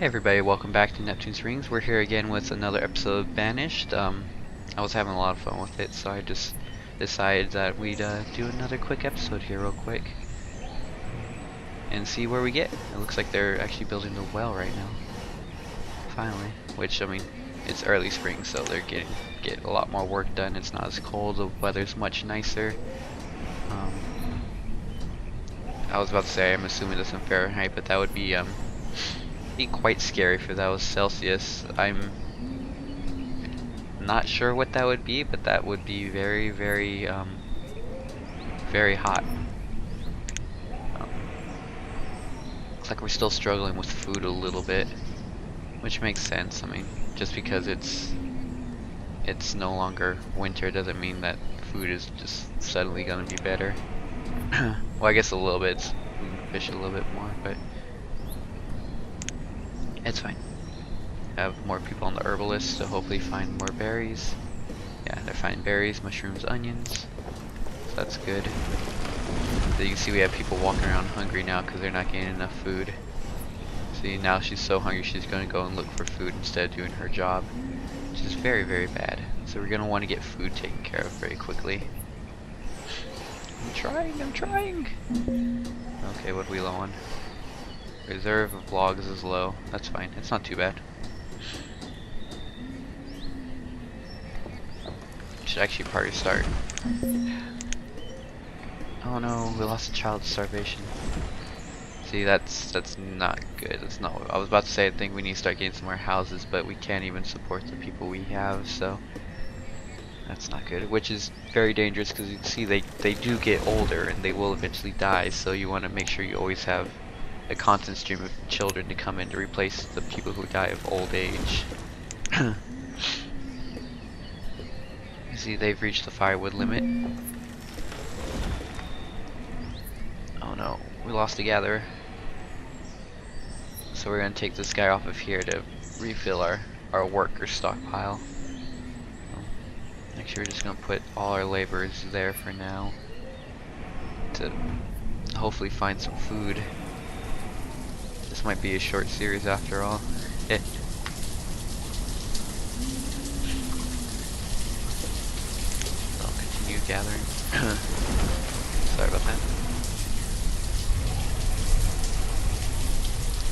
Hey everybody, welcome back to Neptune's Rings. We're here again with another episode of Banished. I was having a lot of fun with it, so I just decided that we'd do another quick episode here real quick and see where we get. It looks like they're actually building the well right now. Finally. Which, I mean, it's early spring, so they're get a lot more work done. It's not as cold, the weather's much nicer. I was about to say, I'm assuming that's in Fahrenheit, but that would be quite scary if that was Celsius. I'm not sure what that would be, but that would be very, very, very hot. Looks like we're still struggling with food a little bit, which makes sense. I mean, just because it's no longer winter doesn't mean that food is just suddenly gonna be better. Well, I guess a little bit. We can fish a little bit more, but it's fine. Have more people on the herbalist to hopefully find more berries. Yeah, they're finding berries, mushrooms, onions. So that's good. So you can see we have people walking around hungry now because they're not getting enough food. See, now she's so hungry she's going to go and look for food instead of doing her job, which is very, very bad. So we're going to want to get food taken care of very quickly. I'm trying! Okay, what are we low on? Reserve of logs is low. That's fine. It's not too bad. Should actually party start. Oh no, we lost a child to starvation. See, that's not good. That's not what I was about to say. I think we need to start getting some more houses, but we can't even support the people we have, so that's not good. Which is very dangerous because you can see they do get older and they will eventually die. So you want to make sure you always have a constant stream of children to come in to replace the people who die of old age. You see, they've reached the firewood limit. Oh no, we lost the gatherer. So we're gonna take this guy off of here to refill our worker stockpile. Actually, we're just gonna put all our laborers there for now to hopefully find some food. This might be a short series after all. I'll continue gathering. Sorry about that.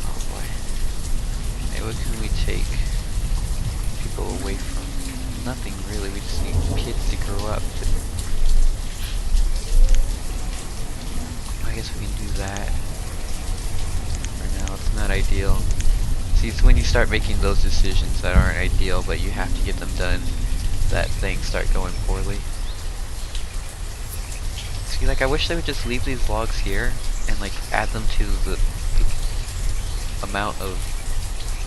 Oh boy. Hey, what can we take people away from? Nothing really. We just need kids to grow up. I guess we can do that. For now, it's not ideal. See, it's when you start making those decisions that aren't ideal, but you have to get them done, that things start going poorly. See, like, I wish they would just leave these logs here and, like, add them to the amount of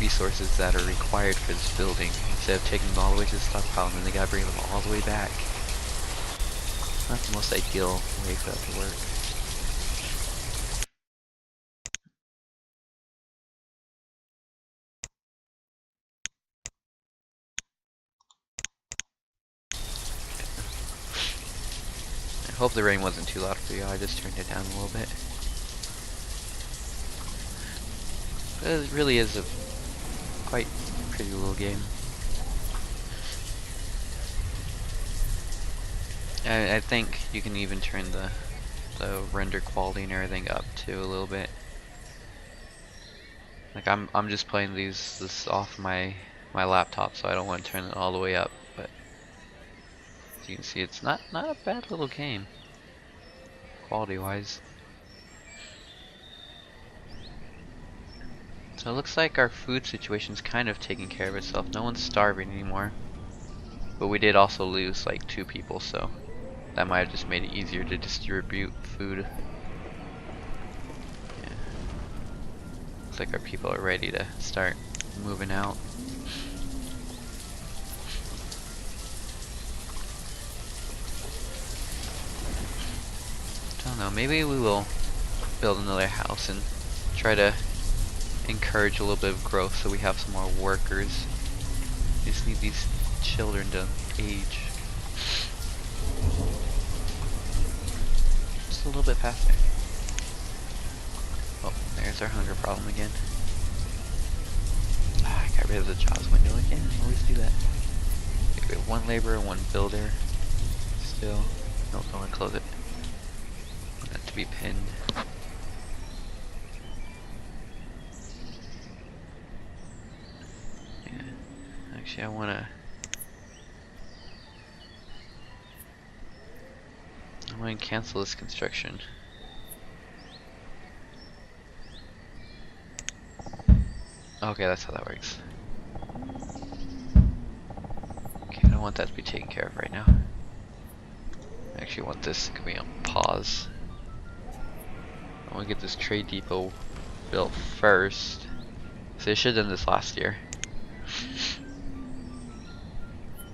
resources that are required for this building, instead of taking them all the way to the stockpile and then they gotta bring them all the way back. Not the most ideal way for that to work. I hope the rain wasn't too loud for you. I just turned it down a little bit. But it really is a quite pretty little game. I think you can even turn the render quality and everything up too a little bit. Like I'm just playing this off my laptop, so I don't want to turn it all the way up. But as you can see, it's not a bad little game, quality wise. So it looks like our food situation's kind of taking care of itself. No one's starving anymore. But we did also lose like 2 people, so that might have just made it easier to distribute food. Yeah. Looks like our people are ready to start moving out. I don't know, maybe we will build another house and try to encourage a little bit of growth so we have some more workers. We just need these children to age. Just a little bit faster. Oh, there's our hunger problem again. get rid of the jobs window again. I always do that. Okay, we have one laborer, one builder. Still. Nope, don't want to close it. Want that to be pinned. Yeah. Actually, I want to cancel this construction. Okay, that's how that works. Okay, I don't want that to be taken care of right now. I actually want this to be on pause. I want to get this trade depot built first. So they should have done this last year.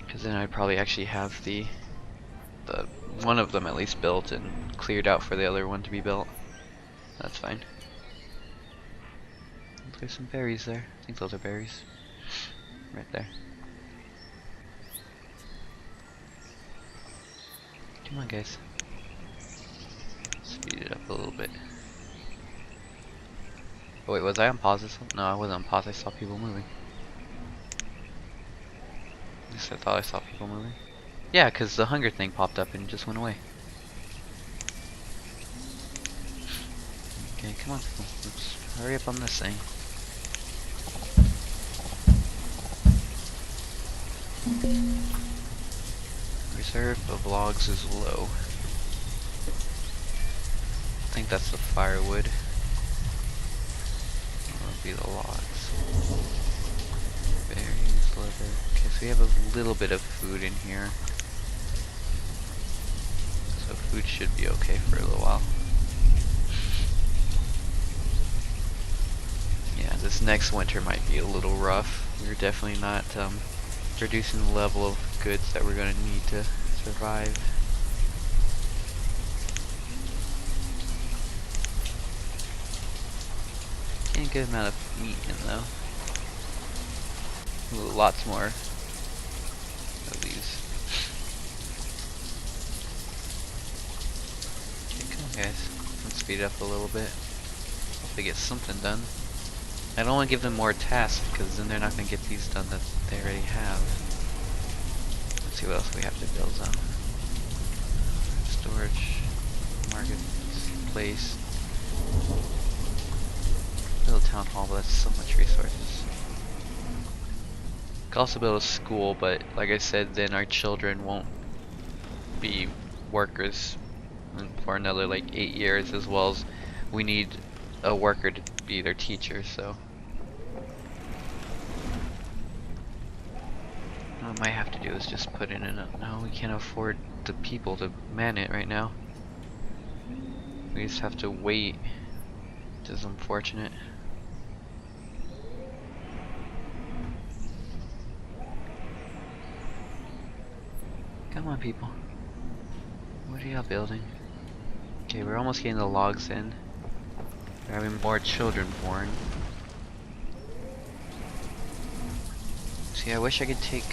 Because then I'd probably actually have the one of them at least built and cleared out for the other one to be built. That's fine. There's some berries there. I think those are berries. Right there. Come on, guys. Speed it up a little bit. Oh wait, was I on pause? No, I wasn't on pause. I saw people moving. At least I thought I saw people moving. Yeah, because the hunger thing popped up and just went away. Okay, come on. Let's hurry up on this thing. Reserve of logs is low. I think that's the firewood. That'll be the logs. Berries, leather. Okay, so we have a little bit of food in here. So food should be okay for a little while. Yeah, this next winter might be a little rough. We're definitely not reducing the level of goods that we're going to need to survive. Getting a good amount of meat in though. Ooh, lots more of these. Okay, come on guys. Let's speed it up a little bit. Hope they get something done. I don't want to give them more tasks because then they're not going to get these done that they already have. Let's see what else we have to build on. Storage, marketplace. Build a town hall, but that's so much resources. Could also build a school, but like I said, then our children won't be workers for another like 8 years, as well as we need a worker to be their teacher, so what I might have to do is just put in a no, we can't afford the people to man it right now. We just have to wait, which is unfortunate. Come on people, what are y'all building? Okay, we're almost getting the logs in. We're having more children born. See, I wish I could take.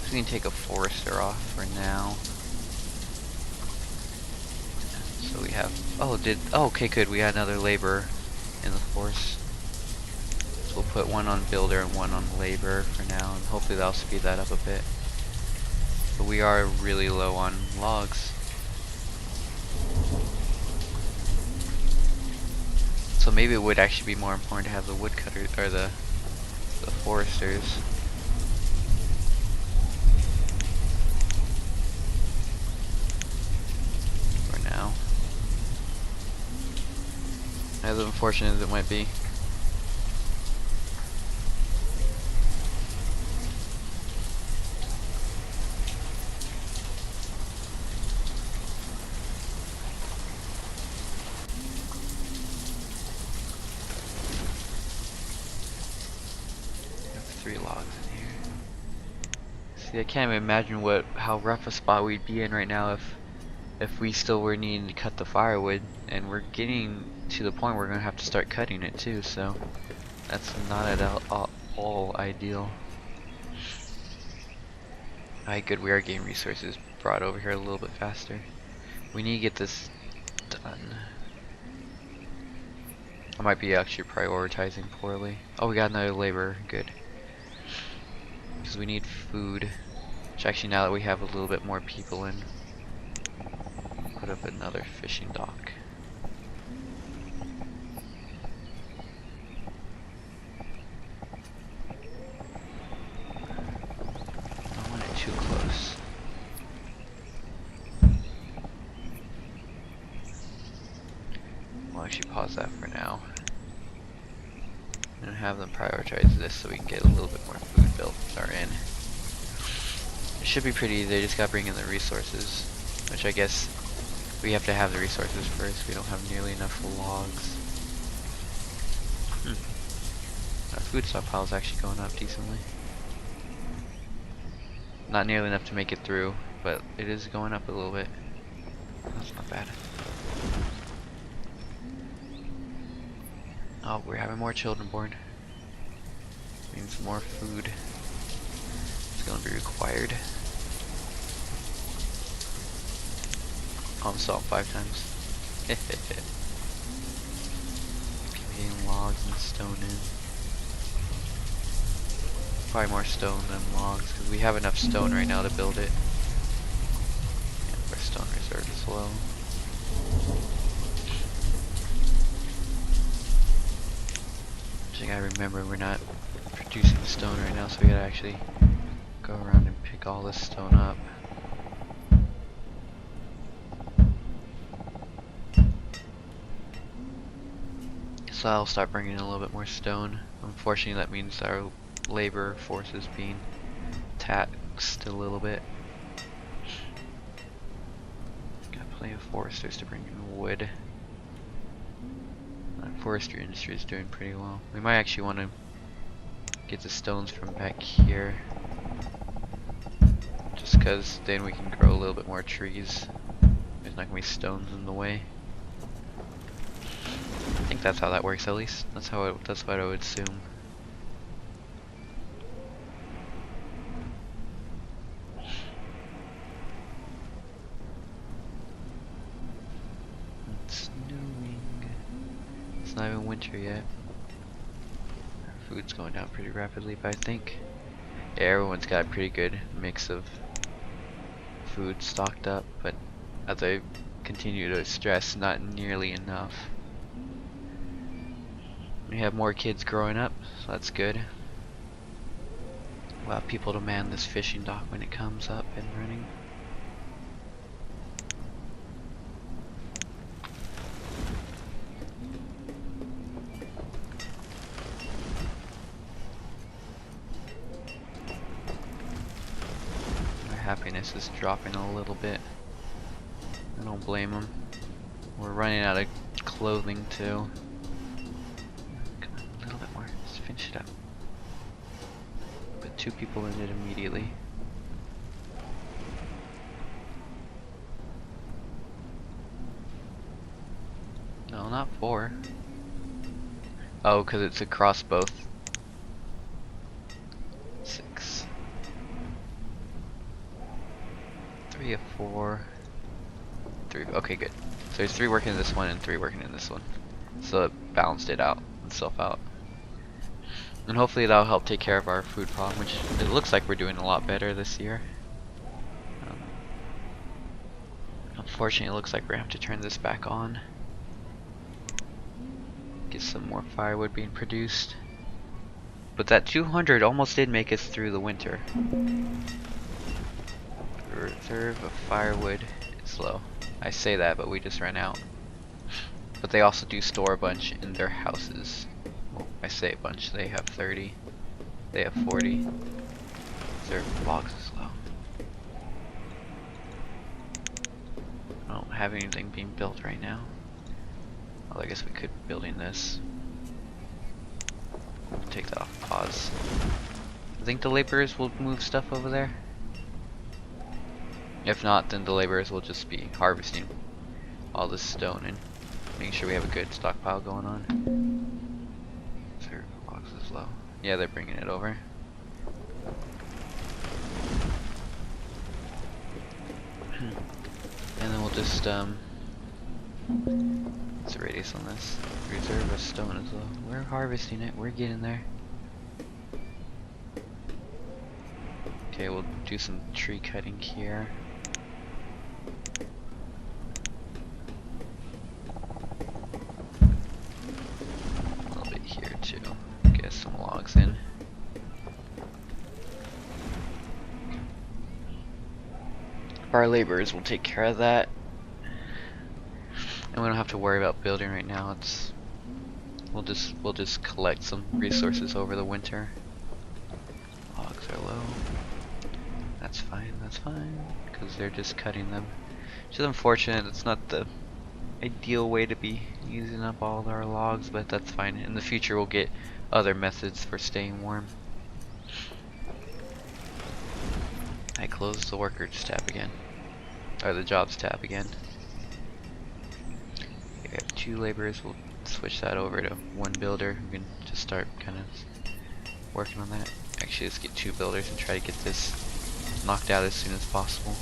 I'm gonna take a forester off for now. So we have. Oh, okay, good. We got another laborer in the force. So we'll put one on builder and one on labor for now, and hopefully that'll speed that up a bit. But we are really low on logs. So maybe it would actually be more important to have the woodcutters or the foresters. For now. As unfortunate as it might be. I can't even imagine how rough a spot we'd be in right now if we still were needing to cut the firewood, and we're getting to the point where we're gonna have to start cutting it too, so that's not at all ideal. Alright, good, we are getting resources brought over here a little bit faster. We need to get this done. I might be actually prioritizing poorly. Oh, we got another laborer, good. because we need food. Which actually, now that we have a little bit more people in, put up another fishing dock. Don't want it too close. We'll actually pause that for now. And have them prioritize this so we can get a little bit more food built or in. It should be pretty easy, they just gotta bring in the resources. Which I guess we have to have the resources first, we don't have nearly enough logs. Our food stockpile is actually going up decently. Not nearly enough to make it through, but it is going up a little bit. That's not bad. Oh, we're having more children born. Means more food is going to be required. Oh, I'm salt 5 times. Getting logs and stone in. Probably more stone than logs, because we have enough stone right now to build it. And our stone reserve is low. I gotta remember we're not producing stone right now, so we gotta actually go around and pick all this stone up. So I'll start bringing in a little bit more stone. Unfortunately, that means our labor force is being taxed a little bit. Got plenty of foresters to bring in wood. Forestry industry is doing pretty well. We might actually want to get the stones from back here, just because then we can grow a little bit more trees. There's not gonna be stones in the way. I think that's how that works, at least. That's what I would assume. It's not even winter yet. Our food's going down pretty rapidly, but I think everyone's got a pretty good mix of food stocked up, but as I continue to stress, not nearly enough. We have more kids growing up, so that's good. We'll have people to man this fishing dock when it comes up and running. Happiness is dropping a little bit. I don't blame them. We're running out of clothing too. Come on, a little bit more. Let's finish it up. Put 2 people in it immediately. No, not 4. Oh, because it's across both. 6. 3 of 4. 3. Okay, good. So there's 3 working in this one and 3 working in this one. So it balanced itself out. And hopefully that'll help take care of our food problem, which it looks like we're doing a lot better this year. Unfortunately, it looks like we're gonna have to turn this back on. Get some more firewood being produced. But that 200 almost did make us through the winter. The reserve of firewood is low. I say that, but we just ran out. But they also do store a bunch in their houses. Well, I say a bunch, they have 30. They have 40. Reserve of logs is low. I don't have anything being built right now. Well, I guess we could be building this. Take that off pause. I think the laborers will move stuff over there. If not, then the laborers will just be harvesting all this stone and making sure we have a good stockpile going on. Reserve logs is low. Yeah, they're bringing it over. And then we'll just what's the radius on this? Reserve of stone is low. We're harvesting it. We're getting there. Okay, we'll do some tree cutting here. A little bit here too. Get some logs in. Our laborers will take care of that. And we don't have to worry about building right now. We'll just collect some resources over the winter. Logs are low. That's fine, because they're just cutting them. Which is unfortunate. It's not the ideal way to be using up all our logs, but that's fine. In the future we'll get other methods for staying warm. I closed the workers tab again. Or the jobs tab again. We have 2 laborers. We'll switch that over to 1 builder. We can just start kind of working on that. Actually, let's get 2 builders and try to get this knocked out as soon as possible.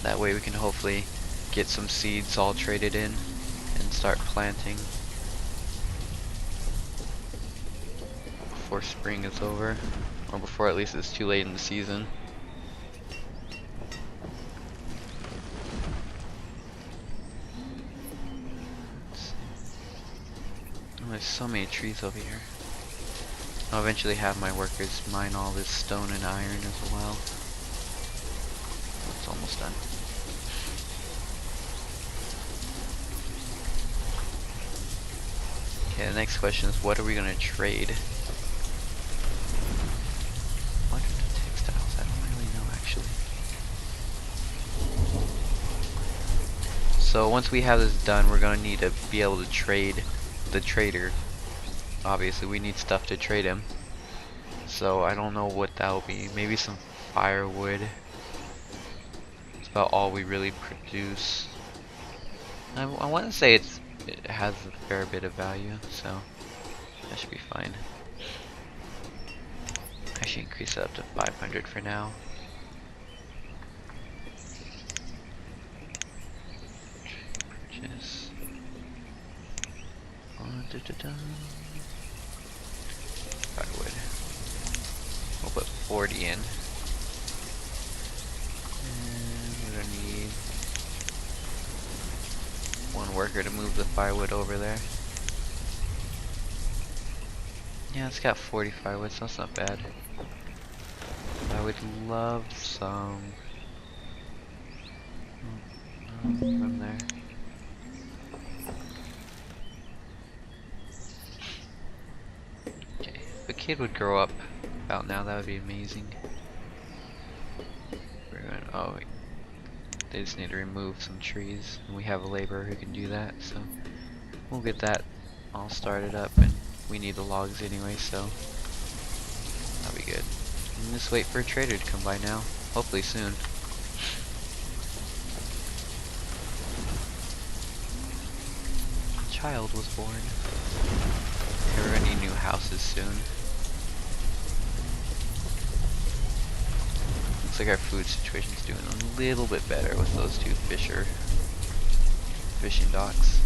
That way we can hopefully get some seeds all traded in and start planting before spring is over, or before at least it's too late in the season. Oh, there's so many trees over here. I'll eventually have my workers mine all this stone and iron as well. It's almost done. Okay, the next question is, what are we gonna trade? What are the textiles? I don't really know actually. So once we have this done, we're gonna need to be able to trade the trader. Obviously we need stuff to trade him. So I don't know what that will be. Maybe some firewood. It's about all we really produce. I want to say it has a fair bit of value, so that should be fine. Actually increase it up to 500 for now. Purchase. Firewood. We'll put 40 in. And we're gonna need 1 worker to move the firewood over there. Yeah, it's got 40 firewood, so that's not bad. I would love some from there. Okay, if a kid would grow up about now, that would be amazing. We're going, oh, wait. They just need to remove some trees, and we have a laborer who can do that, so we'll get that all started up, and we need the logs anyway, so that'll be good. And just wait for a trader to come by now, hopefully soon. A child was born. Okay, we're gonna need new houses soon. Looks like our food situation's doing a little bit better with those 2 fishing docks.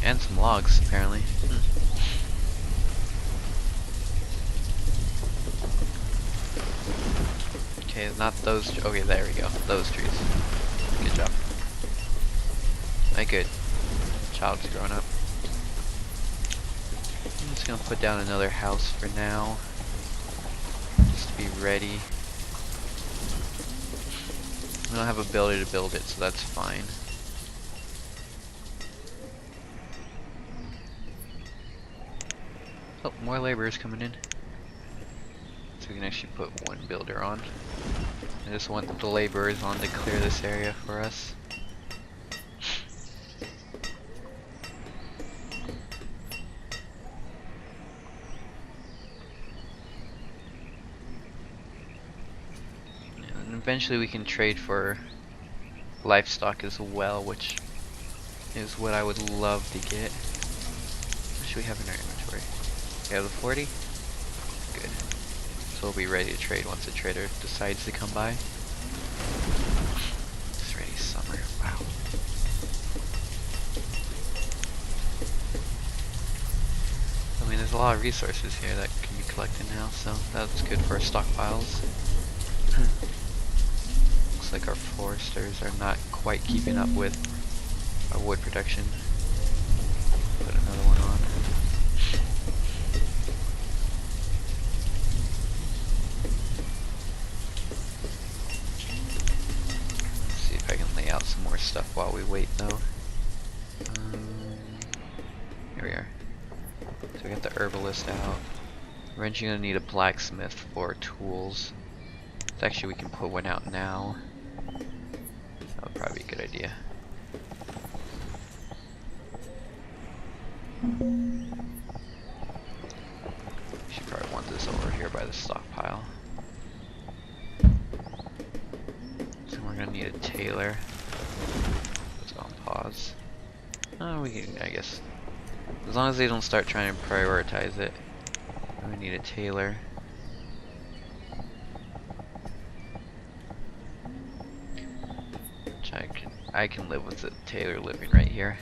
And some logs, apparently. Okay, not those. Okay, there we go. Those trees. Good job. Good. Child's growing up. I'm just gonna put down another house for now, just to be ready. We don't have a ability to build it, so that's fine. Oh, more laborers coming in. So we can actually put 1 builder on. I just want the laborers on to clear this area for us. And eventually we can trade for livestock as well, which is what I would love to get. What should we have in our inventory? We have the 40? Good. So we'll be ready to trade once the trader decides to come by. It's ready summer. Wow. a lot of resources here that can be collected now, so that's good for our stockpiles. Looks like our foresters are not quite keeping up with our wood production. Put another one on. Let's see if I can lay out some more stuff while we wait though. Here we are. So we got the herbalist out. We're actually gonna need a blacksmith for tools. So actually we can put one out now. That would probably be a good idea. Should probably want this over here by the stockpile. So we're gonna need a tailor. Let's go on pause. Oh, we can, I guess. As long as they don't start trying to prioritize it. We need a tailor. Which I can live with the tailor living right here.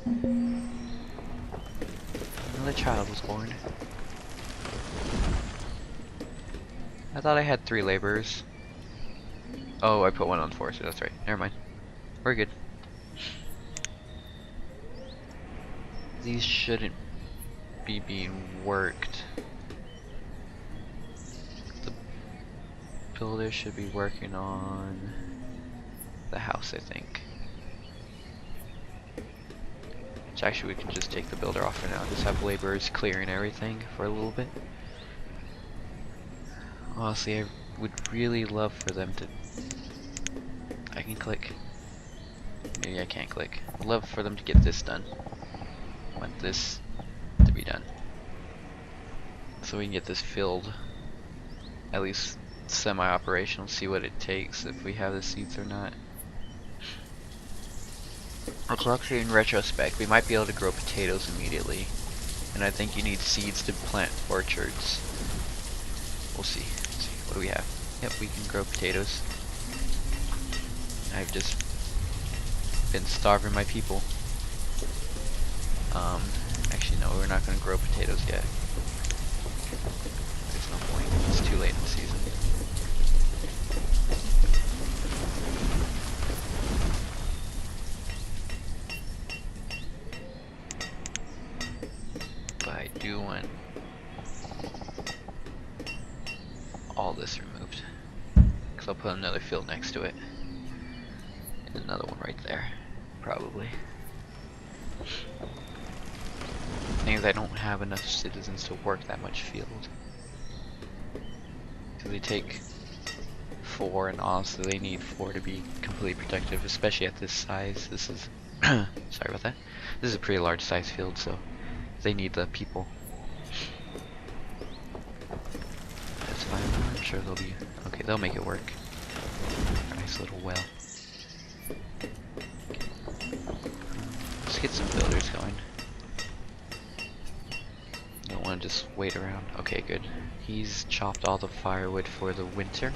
Another child was born. I thought I had 3 laborers. Oh, I put one on forester, that's right. Never mind. We're good. These shouldn't be being worked. The builder should be working on the house, I think. Which actually we can just take the builder off for now. Just have laborers clearing everything for a little bit. Honestly, I would really love for them to... I can click. Maybe I can't click. I'd love for them to get this done. I want this to be done. So we can get this filled. At least semi-operational, see what it takes, if we have the seeds or not. Actually, in retrospect, we might be able to grow potatoes immediately. And I think you need seeds to plant orchards. We'll see. Let's see. What do we have? Yep, we can grow potatoes. I've just been starving my people. Actually no, we're not going to grow potatoes yet. There's no point. It's too late in the season. But I do want all this removed. Because I'll put another field next to it. And another one right there. Probably. Thing is, I don't have enough citizens to work that much field. Because they take 4, and honestly they need 4 to be completely productive, especially at this size. This is sorry about that. This is a pretty large size field, so they need the people. That's fine. I'm sure they'll be okay. They'll make it work. A nice little well. Let's get some builders going. Don't want to just wait around. Okay, good. He's chopped all the firewood for the winter.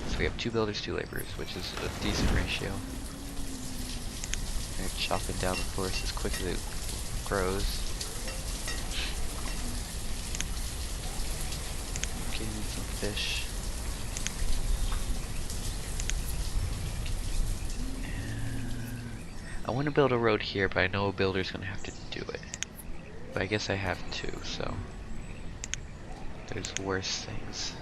So we have 2 builders, 2 laborers, which is a decent ratio. They're chopping down the forest as quick as it grows. Okay, need some fish. I want to build a road here, but I know a builder's going to have to do it. But I guess I have to, so there's worse things.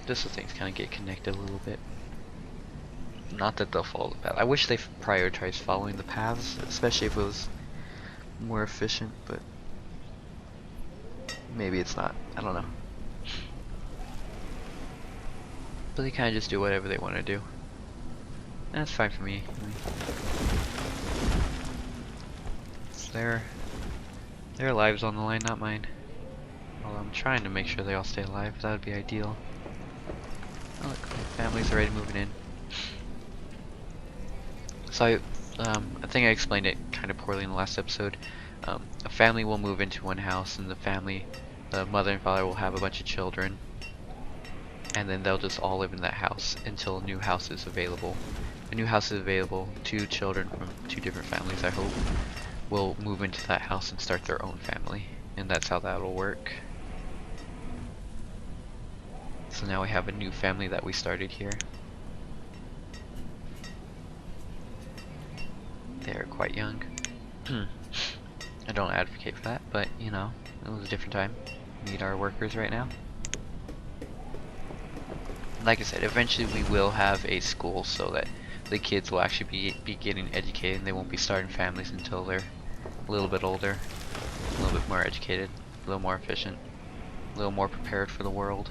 Just so things kind of get connected a little bit. Not that they'll follow the path. I wish they prioritized following the paths, especially if it was more efficient, but maybe it's not. I don't know. But they kind of just do whatever they want to do. And that's fine for me. It's their lives on the line, not mine. Although I'm trying to make sure they all stay alive. That would be ideal. Oh look, my family's already moving in. So I think I explained it kind of poorly in the last episode. a family will move into one house, and the mother and father will have a bunch of children, and then they'll just all live in that house until a new house is available. A new house is available, 2 children from 2 different families, I hope, will move into that house and start their own family, and that's how that'll work. So now we have a new family that we started here. They're quite young. I don't advocate for that, but you know, it was a different time. We need our workers right now. Like I said, eventually we will have a school so that the kids will actually be getting educated, and they won't be starting families until they're a little bit older, a little bit more educated, a little more efficient, a little more prepared for the world.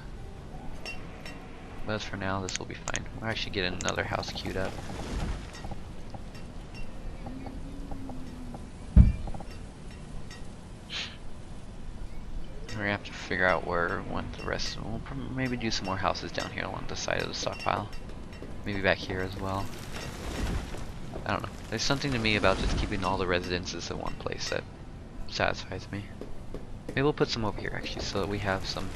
But as for now, this will be fine. We'll actually get another house queued up. We're gonna have to figure out where we want the rest. We'll maybe do some more houses down here along the side of the stockpile. Maybe back here as well. I don't know. There's something to me about just keeping all the residences in one place that satisfies me. Maybe we'll put some over here actually, so that we have some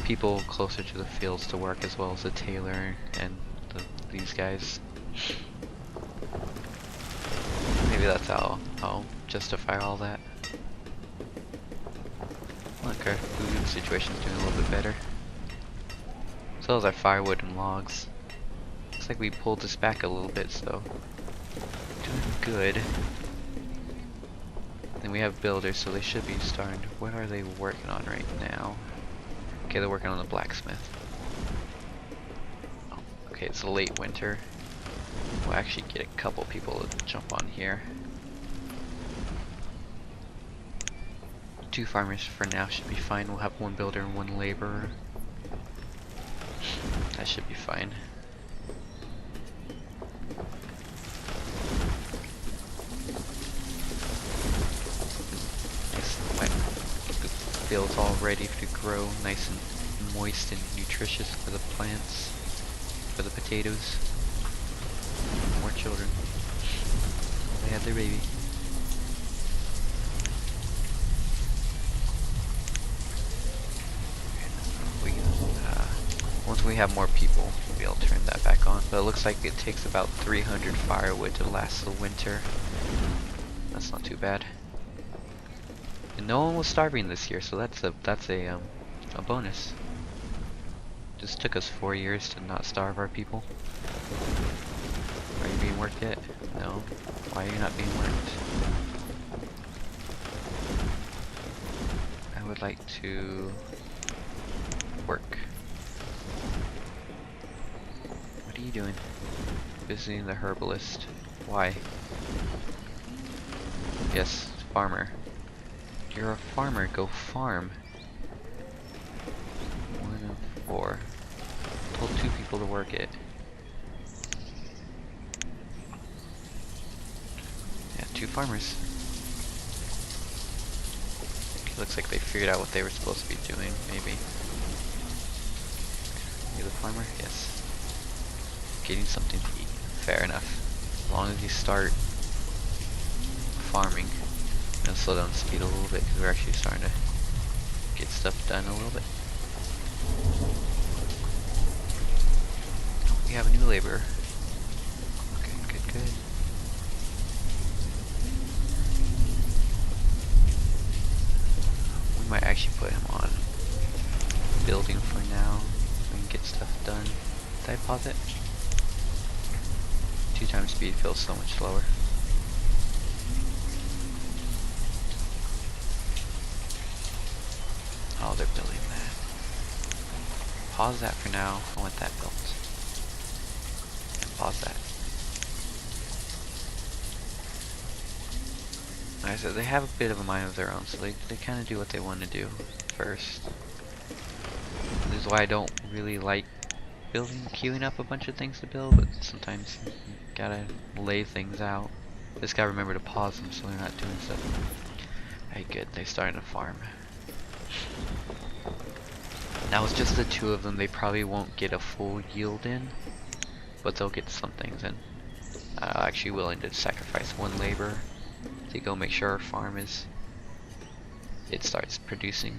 people closer to the fields to work, as well as the tailor and these guys. Maybe that's how I'll justify all that. Look, our food situation's doing a little bit better. So is our firewood and logs. Looks like we pulled this back a little bit, so doing good. Then we have builders, so they should be starting. What are they working on right now? Okay, they're working on the blacksmith. Oh, okay, it's late winter. We'll actually get a couple people to jump on here. 2 farmers for now should be fine. We'll have 1 builder and 1 laborer. That should be fine. Nice and wet. The field's all ready to grow, nice and moist and nutritious for the plants, for the potatoes. More children. They had their baby. Once we have more people, we'll be able to turn that back on. But it looks like it takes about 300 firewood to last the winter. That's not too bad. And no one was starving this year, so that's a bonus. Just took us 4 years to not starve our people. Are you being worked yet? No. Why are you not being worked? I would like to work. What are you doing? Visiting the herbalist. Why? Yes, farmer. You're a farmer, go farm. 1 of 4. Told 2 people to work it. Yeah, 2 farmers. Okay, looks like they figured out what they were supposed to be doing, maybe. You the farmer? Yes. Getting something to eat. Fair enough. As long as you start farming. I'm gonna slow down the speed a little bit because we're actually starting to get stuff done a little bit. We have a new laborer. Okay, good, good. We might actually put him on building for now so we can get stuff done. Did I pause it? 2 times speed feels so much slower. Oh, they're building that. Pause that for now. I want that built. Pause that. Like I said, they have a bit of a mind of their own, so they kind of do what they want to do first. This is why I don't really like queuing up a bunch of things to build, but sometimes you gotta lay things out. Just gotta remember to pause them so they're not doing stuff. Alright, good. They're starting to farm. Now it's just the 2 of them. They probably won't get a full yield in, but they'll get some things in. I'm actually willing to sacrifice 1 laborer to go make sure our farm is it starts producing.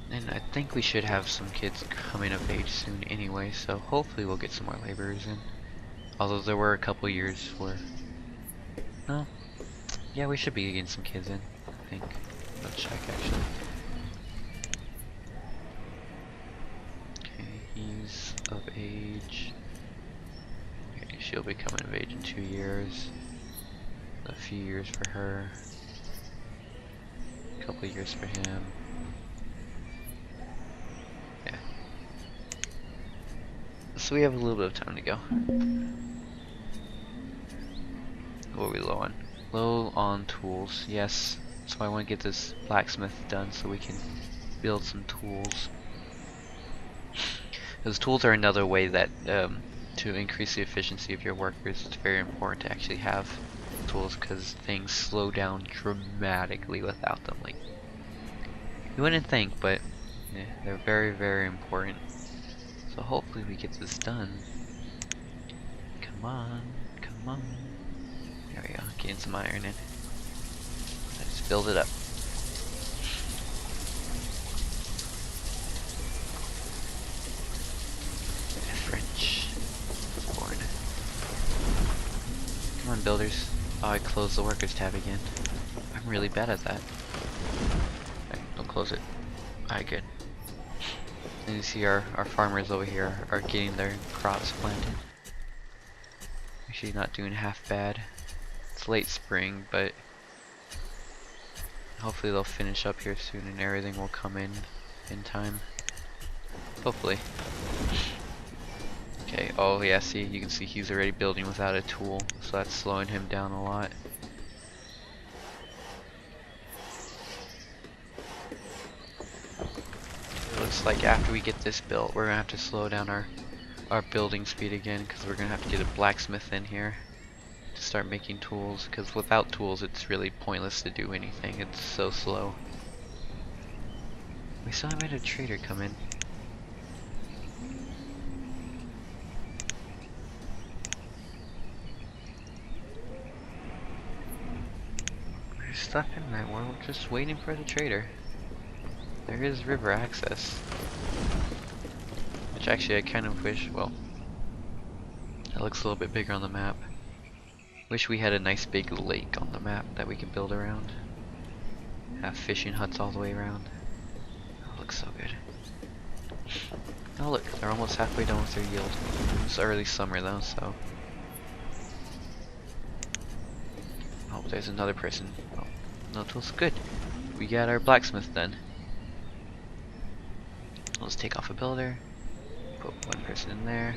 And I think we should have some kids coming of age soon anyway, so hopefully we'll get some more laborers in. Although there were a couple years where... No. Yeah, we should be getting some kids in, I think. Let's check actually. Okay, he's of age. Okay, she'll be coming of age in 2 years. A few years for her. A couple years for him. Yeah. So we have a little bit of time to go. What are we low on? Low on tools, yes. So I want to get this blacksmith done so we can build some tools. Those tools are another way that to increase the efficiency of your workers. It's very important to actually have tools because things slow down dramatically without them. Like, you wouldn't think, but yeah, they're very, very important. So hopefully we get this done. Come on, come on. There we go, getting some iron in. Let's build it up. French. Born. Come on, builders. Oh, I closed the workers tab again. I'm really bad at that. Right, don't close it. Alright, good. And you see our farmers over here are getting their crops planted. Actually not doing half bad. It's late spring, but hopefully they'll finish up here soon and everything will come in time. Hopefully. Okay, oh yeah, see, you can see he's already building without a tool, so that's slowing him down a lot. It looks like after we get this built, we're gonna have to slow down our building speed again, because we're gonna have to get a blacksmith in here to start making tools, because without tools it's really pointless to do anything. It's so slow. We still haven't had a trader come in. There's stuff in there. We're just waiting for the trader. There is river access, which actually I kind of wish, well, it looks a little bit bigger on the map. Wish we had a nice big lake on the map that we could build around. Have fishing huts all the way around. Oh, looks so good. Oh look, they're almost halfway done with their yield. It's early summer though, so. Oh, there's another person. Oh, no tools. Good. We got our blacksmith done. Let's take off a builder. Put one person in there.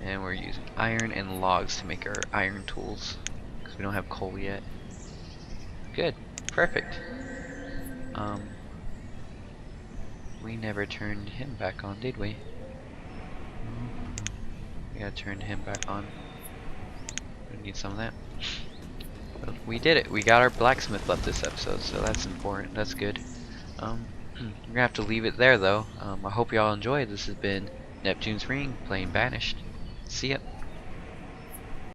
And we're using iron and logs to make our iron tools, because we don't have coal yet. Good. Perfect. We never turned him back on, did we? We gotta turn him back on. We need some of that. But we did it. We got our blacksmith up this episode, so that's important. That's good. We're gonna have to leave it there though. I hope y'all enjoyed. This has been Neptune's Ring playing Banished. See ya.